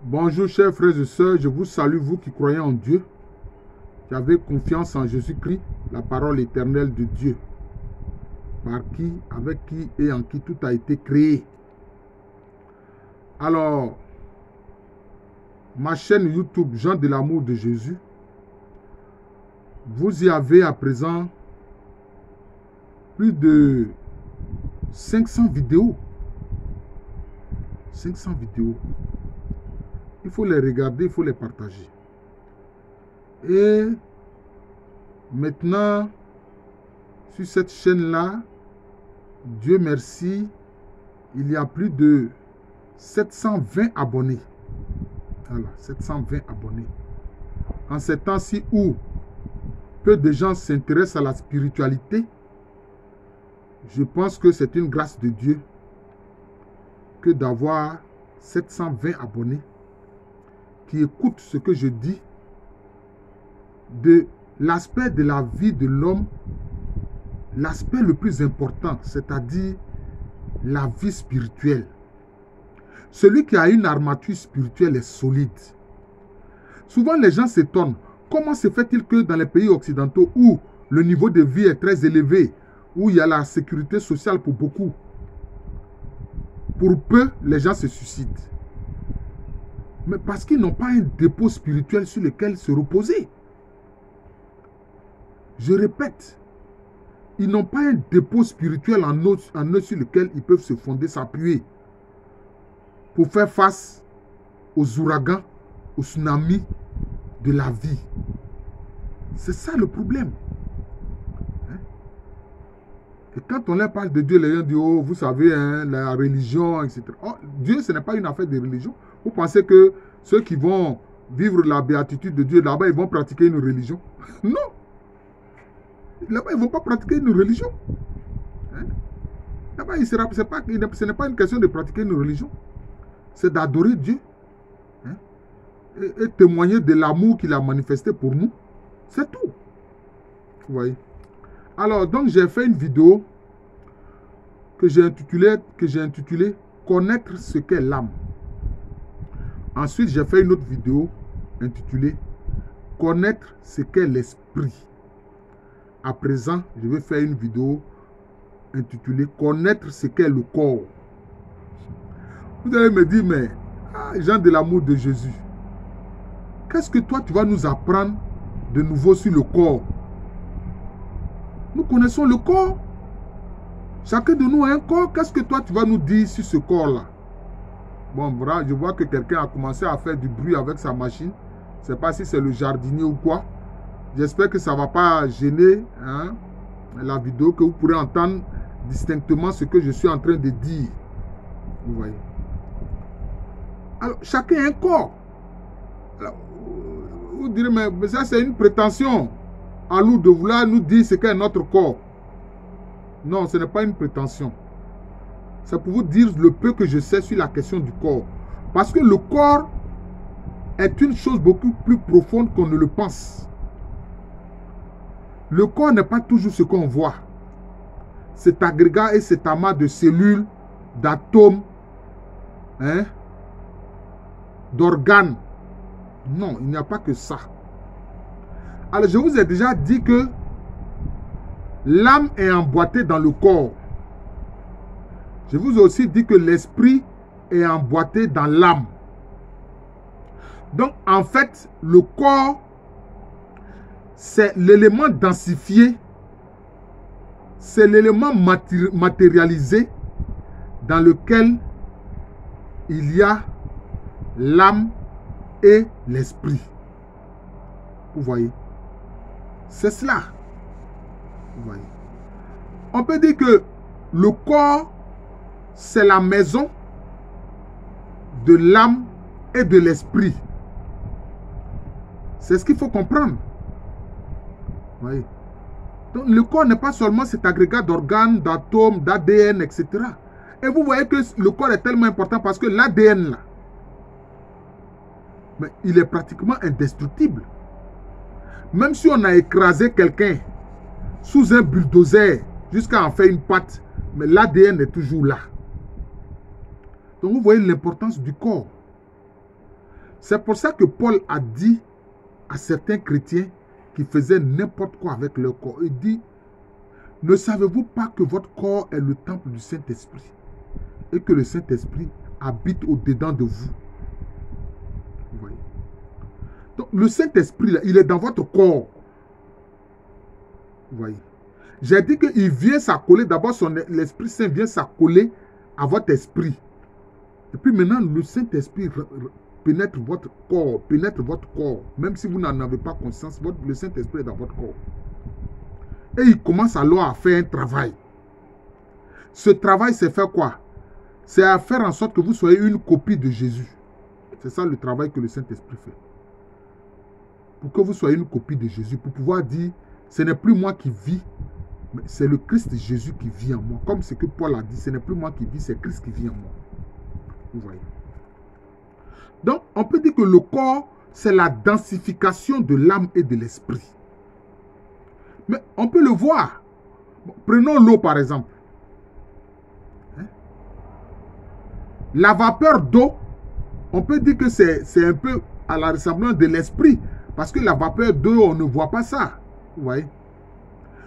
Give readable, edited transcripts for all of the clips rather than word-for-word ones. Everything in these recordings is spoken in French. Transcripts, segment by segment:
Bonjour chers frères et sœurs, je vous salue vous qui croyez en Dieu, qui avez confiance en Jésus-Christ, la parole éternelle de Dieu, par qui, avec qui et en qui tout a été créé. Alors, ma chaîne YouTube Jean de l'amour de Jésus, vous y avez à présent plus de 500 vidéos. 500 vidéos. Il faut les regarder, il faut les partager. Et maintenant, sur cette chaîne-là, Dieu merci, il y a plus de 720 abonnés. Voilà, 720 abonnés. En ces temps-ci où peu de gens s'intéressent à la spiritualité, je pense que c'est une grâce de Dieu que d'avoir 720 abonnés qui écoutent ce que je dis de l'aspect de la vie de l'homme, l'aspect le plus important, c'est-à-dire la vie spirituelle. Celui qui a une armature spirituelle est solide. Souvent les gens s'étonnent. Comment se fait-il que dans les pays occidentaux où le niveau de vie est très élevé, où il y a la sécurité sociale pour beaucoup, pour peu, les gens se suicident? Mais parce qu'ils n'ont pas un dépôt spirituel sur lequel se reposer. Je répète, ils n'ont pas un dépôt spirituel en eux sur lequel ils peuvent se fonder, s'appuyer pour faire face aux ouragans, aux tsunamis de la vie. C'est ça le problème. Et quand on leur parle de Dieu, les gens disent, oh, vous savez, hein, la religion, etc. Oh, Dieu, ce n'est pas une affaire de religion. Vous pensez que ceux qui vont vivre la béatitude de Dieu, là-bas, ils vont pratiquer une religion? Non. Là-bas, ils ne vont pas pratiquer une religion. Hein? Là-bas, ce n'est pas une question de pratiquer une religion. C'est d'adorer Dieu. Hein? Et témoigner de l'amour qu'il a manifesté pour nous. C'est tout. Vous voyez? Alors, donc, j'ai fait une vidéo que j'ai intitulée « Connaître ce qu'est l'âme ». Ensuite, j'ai fait une autre vidéo intitulée « Connaître ce qu'est l'esprit ». À présent, je vais faire une vidéo intitulée « Connaître ce qu'est le corps ». Vous allez me dire, mais Jean de l'amour de Jésus, qu'est-ce que toi, tu vas nous apprendre de nouveau sur le corps? Nous connaissons le corps. Chacun de nous a un corps. Qu'est-ce que toi, tu vas nous dire sur ce corps-là? Bon, voilà, je vois que quelqu'un a commencé à faire du bruit avec sa machine. Je ne sais pas si c'est le jardinier ou quoi. J'espère que ça ne va pas gêner la vidéo, que vous pourrez entendre distinctement ce que je suis en train de dire. Vous voyez. Alors, chacun a un corps. Alors, vous direz, mais ça, c'est une prétention à nous de vouloir nous dire ce qu'est notre corps. Non, ce n'est pas une prétention. C'est pour vous dire le peu que je sais sur la question du corps. Parce que le corps est une chose beaucoup plus profonde qu'on ne le pense. Le corps n'est pas toujours ce qu'on voit. Cet agrégat et cet amas de cellules, d'atomes, d'organes. Non, il n'y a pas que ça. Alors, je vous ai déjà dit que l'âme est emboîtée dans le corps. Je vous ai aussi dit que l'esprit est emboîté dans l'âme. Donc, en fait, le corps, c'est l'élément densifié, c'est l'élément matérialisé dans lequel il y a l'âme et l'esprit. Vous voyez? C'est cela. Vous voyez. On peut dire que le corps, c'est la maison de l'âme et de l'esprit. C'est ce qu'il faut comprendre. Vous voyez. Donc le corps n'est pas seulement cet agrégat d'organes, d'atomes, d'ADN, etc. Et vous voyez que le corps est tellement important parce que l'ADN là, mais il est pratiquement indestructible. Même si on a écrasé quelqu'un sous un bulldozer jusqu'à en faire une patte, mais l'ADN est toujours là. Donc vous voyez l'importance du corps. C'est pour ça que Paul a dit à certains chrétiens qui faisaient n'importe quoi avec leur corps. Il dit, ne savez-vous pas que votre corps est le temple du Saint-Esprit et que le Saint-Esprit habite au-dedans de vous? Vous voyez? Donc, le Saint-Esprit, il est dans votre corps. Vous voyez? J'ai dit qu'il vient s'accoler, d'abord l'Esprit Saint vient s'accoler à votre esprit. Et puis maintenant, le Saint-Esprit pénètre votre corps, même si vous n'en avez pas conscience, le Saint-Esprit est dans votre corps. Et il commence alors à faire un travail. Ce travail, c'est faire quoi? C'est à faire en sorte que vous soyez une copie de Jésus. C'est ça le travail que le Saint-Esprit fait. Pour que vous soyez une copie de Jésus, pour pouvoir dire, ce n'est plus moi qui vis, mais c'est le Christ Jésus qui vit en moi. Comme ce que Paul a dit, ce n'est plus moi qui vis, c'est Christ qui vit en moi. Vous voyez? Donc, on peut dire que le corps, c'est la densification de l'âme et de l'esprit. Mais on peut le voir. Bon, prenons l'eau par exemple. Hein? La vapeur d'eau, on peut dire que c'est un peu à la ressemblance de l'esprit. Parce que la vapeur d'eau, on ne voit pas ça. Vous voyez?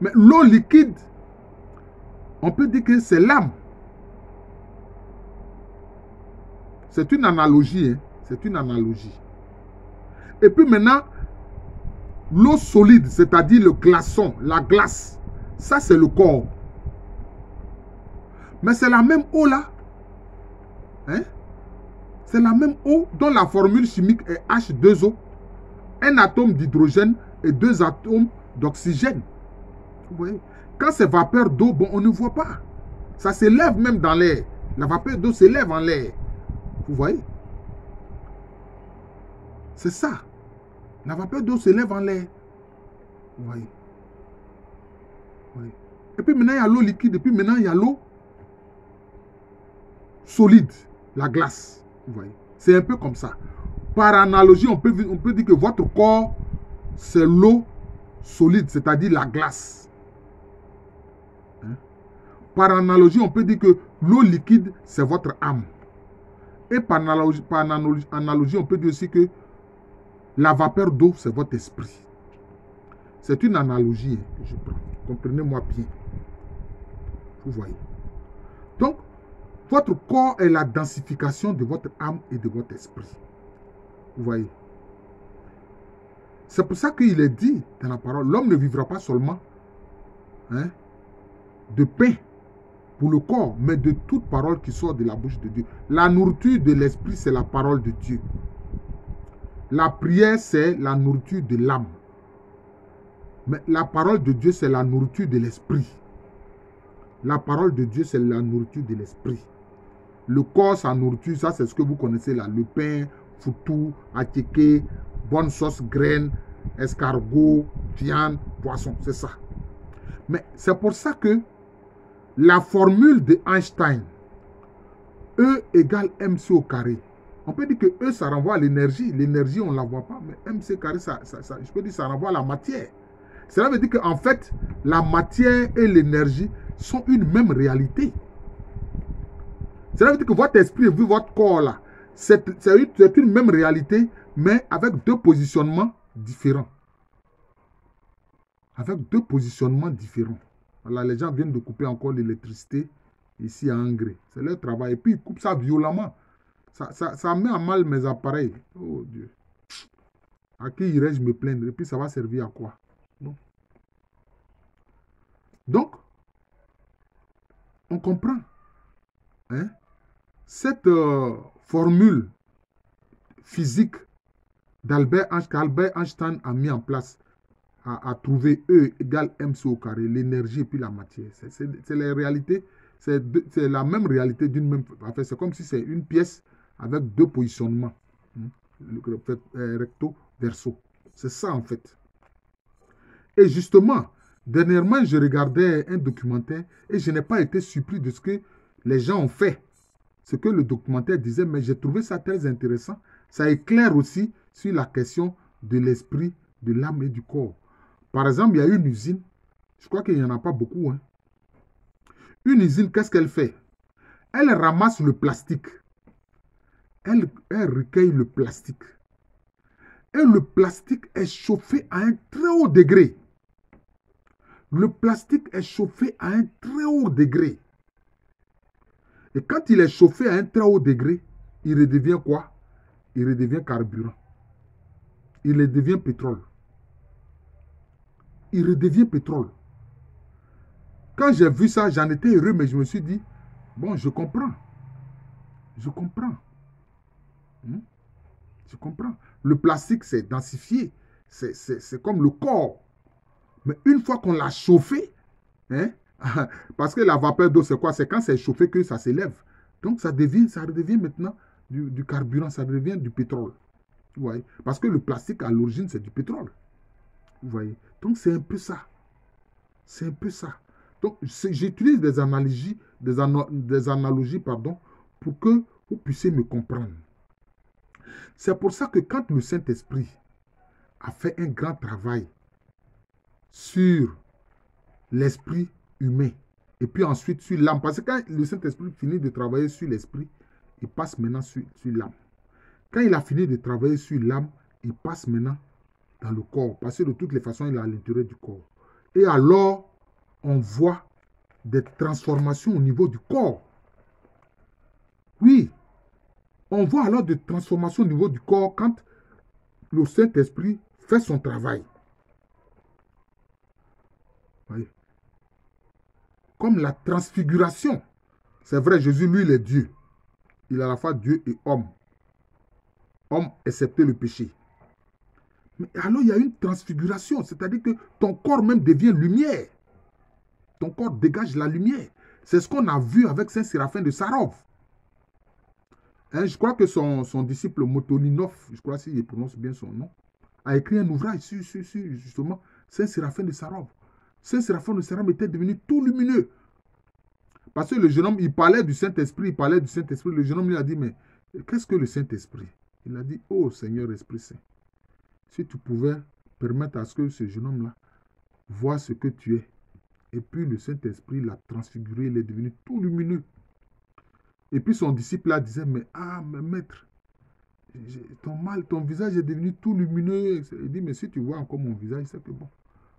Mais l'eau liquide, on peut dire que c'est l'âme. C'est une analogie. Hein? C'est une analogie. Et puis maintenant, l'eau solide, c'est-à-dire le glaçon, la glace, ça c'est le corps. Mais c'est la même eau là. Hein? C'est la même eau dont la formule chimique est H2O. Un atome d'hydrogène et 2 atomes d'oxygène. Vous voyez? Quand c'est vapeur d'eau, bon, on ne voit pas. Ça s'élève même dans l'air. La vapeur d'eau s'élève en l'air. Vous voyez? C'est ça. La vapeur d'eau s'élève en l'air. Vous voyez? Oui. Et puis maintenant, il y a l'eau liquide. Et puis maintenant, il y a l'eau solide. La glace. Vous voyez? C'est un peu comme ça. Par analogie, on peut dire que votre corps, c'est l'eau solide, c'est-à-dire la glace. Hein? Par analogie, on peut dire que l'eau liquide, c'est votre âme. Et par analogie, on peut dire aussi que la vapeur d'eau, c'est votre esprit. C'est une analogie que je prends. Comprenez-moi bien. Vous voyez. Donc, votre corps est la densification de votre âme et de votre esprit. Vous voyez. C'est pour ça qu'il est dit dans la parole, l'homme ne vivra pas seulement de pain pour le corps, mais de toute parole qui sort de la bouche de Dieu. La nourriture de l'esprit, c'est la parole de Dieu. La prière, c'est la nourriture de l'âme. Mais la parole de Dieu, c'est la nourriture de l'esprit. La parole de Dieu, c'est la nourriture de l'esprit. Le corps, sa nourriture, ça, c'est ce que vous connaissez là. Le pain, foutou, attiqué, bonne sauce, graines, escargot, viande, poisson. C'est ça. Mais c'est pour ça que la formule de Einstein, E égale MC au carré. On peut dire que E, ça renvoie à l'énergie. L'énergie, on ne la voit pas. Mais MC carré, je peux dire ça renvoie à la matière. Cela veut dire qu'en fait, la matière et l'énergie sont une même réalité. Cela veut dire que votre esprit et votre corps là, c'est une même réalité, mais avec deux positionnements différents. Avec deux positionnements différents. Voilà, les gens viennent de couper encore l'électricité ici à Angers. C'est leur travail. Et puis ils coupent ça violemment. Ça met à mal mes appareils. Oh Dieu. À qui irais-je me plaindre? Et puis ça va servir à quoi? Non. Donc, on comprend. Hein? Cette formule physique qu'Albert Einstein a mis en place, a trouvé E égale MC au carré, l'énergie et puis la matière. C'est la réalité, c'est la même réalité d'une même affaire. C'est comme si c'est une pièce avec deux positionnements, recto, verso. C'est ça en fait. Et justement, dernièrement, je regardais un documentaire et je n'ai pas été surpris de ce que les gens ont fait. Ce que le documentaire disait, mais j'ai trouvé ça très intéressant. Ça éclaire aussi sur la question de l'esprit, de l'âme et du corps. Par exemple, il y a une usine, je crois qu'il n'y en a pas beaucoup. Hein. Une usine, qu'est-ce qu'elle fait? Elle ramasse le plastique. Elle recueille le plastique. Et le plastique est chauffé à un très haut degré. Le plastique est chauffé à un très haut degré. Et quand il est chauffé à un très haut degré, il redevient quoi? Il redevient carburant. Il redevient pétrole. Il redevient pétrole. Quand j'ai vu ça, j'en étais heureux, mais je me suis dit, bon, je comprends. Je comprends. Je comprends. Le plastique, c'est densifié. C'est comme le corps. Mais une fois qu'on l'a chauffé, hein, parce que la vapeur d'eau, c'est quoi? C'est quand c'est chauffé que ça s'élève. Donc, ça redevient maintenant du carburant, ça devient du pétrole. Vous voyez? Parce que le plastique, à l'origine, c'est du pétrole. Vous voyez? Donc, c'est un peu ça. C'est un peu ça. Donc, j'utilise des analogies, pardon, pour que vous puissiez me comprendre. C'est pour ça que quand le Saint-Esprit a fait un grand travail sur l'esprit humain, et puis ensuite sur l'âme, parce que quand le Saint-Esprit finit de travailler sur l'esprit, il passe maintenant sur l'âme. Quand il a fini de travailler sur l'âme, il passe maintenant dans le corps, parce que de toutes les façons, il est à l'intérieur du corps. Et alors, on voit des transformations au niveau du corps. Oui, on voit alors des transformations au niveau du corps quand le Saint-Esprit fait son travail. Oui. Comme la transfiguration. C'est vrai, Jésus, lui, il est Dieu. Il est à la fois Dieu et homme. Homme, excepté le péché. Mais alors, il y a une transfiguration. C'est-à-dire que ton corps même devient lumière. Ton corps dégage la lumière. C'est ce qu'on a vu avec Saint Séraphin de Sarov. Hein, je crois que son disciple Motolinov, je crois s'il prononce bien son nom, a écrit un ouvrage sur justement Saint Séraphin de Sarov. Saint Séraphin de Sarov était devenu tout lumineux. Parce que le jeune homme, il parlait du Saint-Esprit, Le jeune homme lui a dit, mais qu'est-ce que le Saint-Esprit? Il a dit, oh Seigneur Esprit Saint, si tu pouvais permettre à ce que ce jeune homme-là voit ce que tu es. Et puis le Saint-Esprit l'a transfiguré, il est devenu tout lumineux. Et puis son disciple là disait, mais maître, ton visage est devenu tout lumineux. Il dit, mais si tu vois encore mon visage, c'est que bon.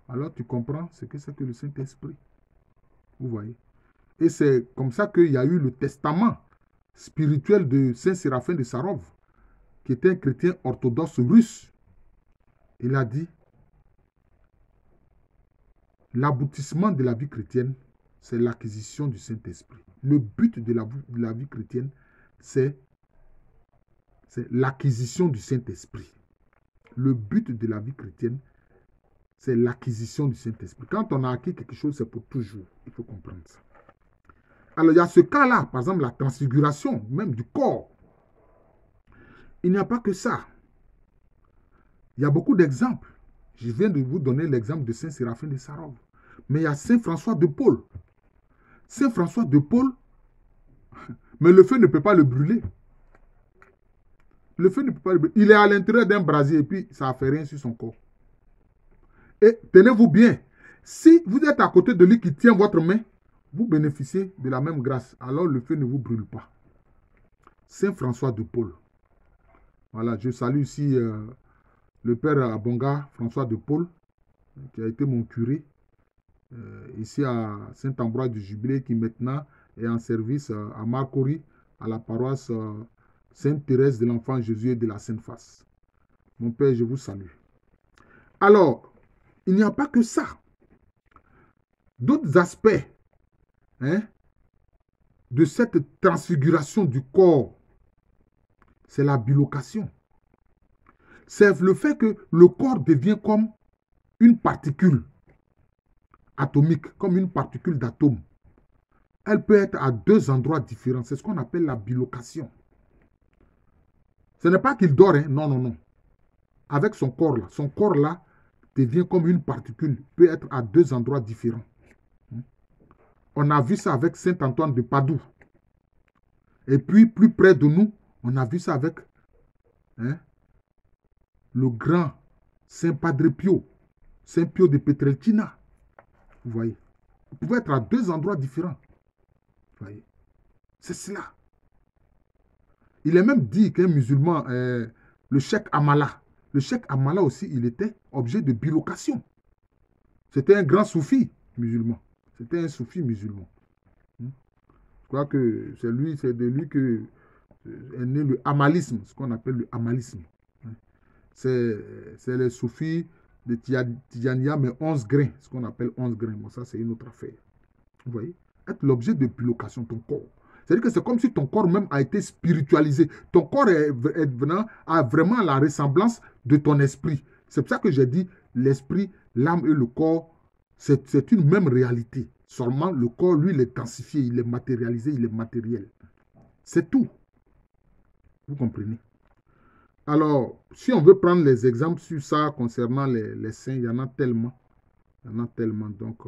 Alors tu comprends ce que c'est que le Saint-Esprit. Vous voyez? Et c'est comme ça qu'il y a eu le testament spirituel de Saint Séraphin de Sarov, qui était un chrétien orthodoxe russe. Il a dit, l'aboutissement de la vie chrétienne, c'est l'acquisition du Saint-Esprit. Le but de la vie chrétienne, c'est l'acquisition du Saint-Esprit. Le but de la vie chrétienne, c'est l'acquisition du Saint-Esprit. Quand on a acquis quelque chose, c'est pour toujours. Il faut comprendre ça. Alors, il y a ce cas-là, par exemple, la transfiguration, même du corps. Il n'y a pas que ça. Il y a beaucoup d'exemples. Je viens de vous donner l'exemple de Saint Séraphin de Sarov. Mais il y a Saint François de Paule. Saint François de Paule, mais le feu ne peut pas le brûler. Le feu ne peut pas le brûler. Il est à l'intérieur d'un brasier et puis ça ne fait rien sur son corps. Et tenez-vous bien, si vous êtes à côté de lui qui tient votre main, vous bénéficiez de la même grâce. Alors le feu ne vous brûle pas. Saint François de Paule. Voilà, je salue ici le père Abonga, François de Paule, qui a été mon curé, ici à Saint-Ambroise du Jubilé, qui maintenant est en service à Marcory, à la paroisse Sainte-Thérèse de l'Enfant Jésus et de la Sainte-Face. Mon père, je vous salue. Alors, il n'y a pas que ça. D'autres aspects de cette transfiguration du corps, c'est la bilocation. C'est le fait que le corps devient comme une particule atomique, comme une particule d'atome. Elle peut être à deux endroits différents. C'est ce qu'on appelle la bilocation. Ce n'est pas qu'il dort, hein? Non, non, non. Avec son corps-là devient comme une particule, peut être à deux endroits différents. On a vu ça avec Saint Antoine de Padoue. Et puis, plus près de nous, on a vu ça avec le grand Saint Padre Pio, Saint Pio de Pietrelcina. Vous voyez, vous pouvez être à deux endroits différents. Vous voyez, c'est cela. Il est même dit qu'un musulman, le cheikh Amala, Le cheikh Amala aussi, il était objet de bilocation. C'était un grand soufi musulman. C'était un soufi musulman. Je crois que c'est de lui que est né le hamalisme, ce qu'on appelle le hamalisme. C'est les soufis de Tijaniya, mais 11 grains, ce qu'on appelle 11 grains. Bon, ça, c'est une autre affaire. Vous voyez? Être l'objet de bilocation, ton corps. C'est-à-dire que c'est comme si ton corps même a été spiritualisé. Ton corps a vraiment la ressemblance de ton esprit. C'est pour ça que j'ai dit l'esprit, l'âme et le corps, c'est une même réalité. Seulement, le corps, lui, il est densifié, il est matérialisé, il est matériel. C'est tout. Vous comprenez? Alors, si on veut prendre les exemples sur ça concernant les saints, il y en a tellement. Il y en a tellement. Donc,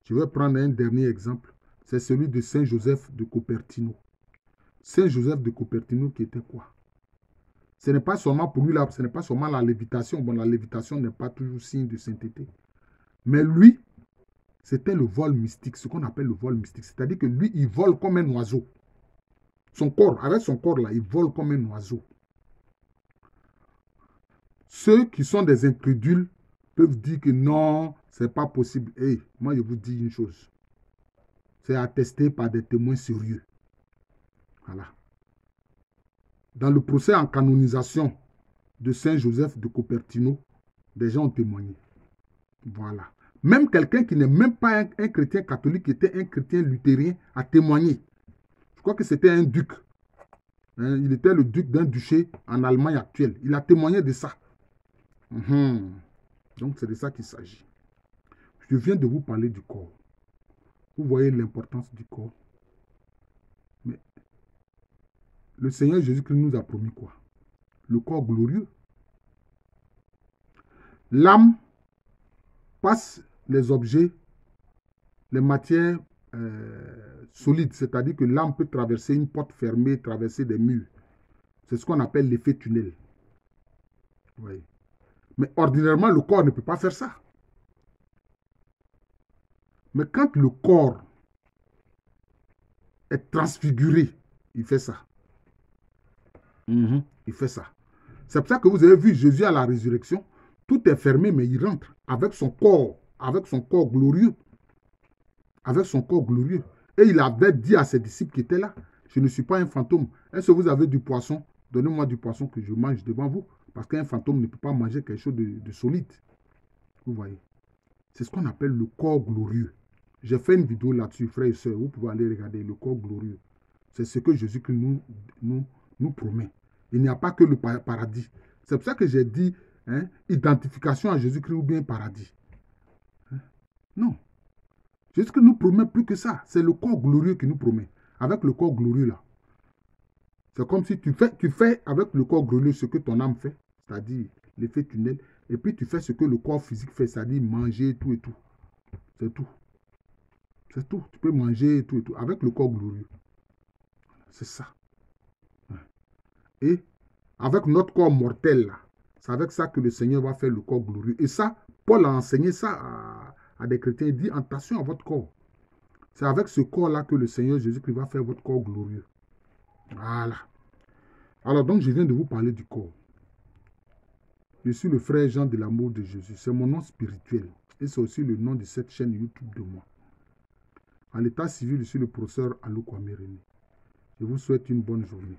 je vais prendre un dernier exemple. C'est celui de Saint Joseph de Cupertino. Saint Joseph de Cupertino qui était quoi? Ce n'est pas seulement pour lui, là, ce n'est pas seulement la lévitation. Bon, la lévitation n'est pas toujours signe de sainteté. Mais lui, c'était le vol mystique, ce qu'on appelle le vol mystique. C'est-à-dire que lui, il vole comme un oiseau. Son corps, avec son corps là, il vole comme un oiseau. Ceux qui sont des incrédules peuvent dire que non, ce n'est pas possible. Hey, moi, je vous dis une chose. C'est attesté par des témoins sérieux. Voilà. Dans le procès en canonisation de Saint Joseph de Cupertino, des gens ont témoigné. Voilà. Même quelqu'un qui n'est même pas un chrétien catholique, qui était un chrétien luthérien, a témoigné. Je crois que c'était un duc. Il était le duc d'un duché en Allemagne actuelle. Il a témoigné de ça. Donc, c'est de ça qu'il s'agit. Je viens de vous parler du corps. Vous voyez l'importance du corps. Mais le Seigneur Jésus-Christ nous a promis quoi? Le corps glorieux. L'âme passe les objets, les matières solides. C'est-à-dire que l'âme peut traverser une porte fermée, traverser des murs. C'est ce qu'on appelle l'effet tunnel. Oui. Mais ordinairement, le corps ne peut pas faire ça. Mais quand le corps est transfiguré, il fait ça. Il fait ça. C'est pour ça que vous avez vu Jésus à la résurrection. Tout est fermé, mais il rentre avec son corps glorieux. Avec son corps glorieux. Et il avait dit à ses disciples qui étaient là, je ne suis pas un fantôme. Est-ce que vous avez du poisson? Donnez-moi du poisson que je mange devant vous. Parce qu'un fantôme ne peut pas manger quelque chose de solide. Vous voyez? C'est ce qu'on appelle le corps glorieux. J'ai fait une vidéo là-dessus, frères et sœurs. Vous pouvez aller regarder le corps glorieux. C'est ce que Jésus-Christ nous promet. Il n'y a pas que le paradis. C'est pour ça que j'ai dit identification à Jésus-Christ ou bien paradis. Non. Jésus-Christ nous promet plus que ça. C'est le corps glorieux qui nous promet. Avec le corps glorieux là. C'est comme si tu fais avec le corps glorieux ce que ton âme fait, c'est-à-dire l'effet tunnel, et puis tu fais ce que le corps physique fait, c'est-à-dire manger tout et tout. C'est tout. C'est tout. Tu peux manger tout et tout avec le corps glorieux. C'est ça. Et avec notre corps mortel là, c'est avec ça que le Seigneur va faire le corps glorieux. Et ça, Paul a enseigné ça à des chrétiens. Il dit, attention à votre corps. C'est avec ce corps-là que le Seigneur Jésus-Christ va faire votre corps glorieux. Voilà. Alors donc, je viens de vous parler du corps. Je suis le frère Jean de l'amour de Jésus. C'est mon nom spirituel. Et c'est aussi le nom de cette chaîne YouTube de moi. À l'état civil, je suis le professeur Alou Kwame René. Je vous souhaite une bonne journée.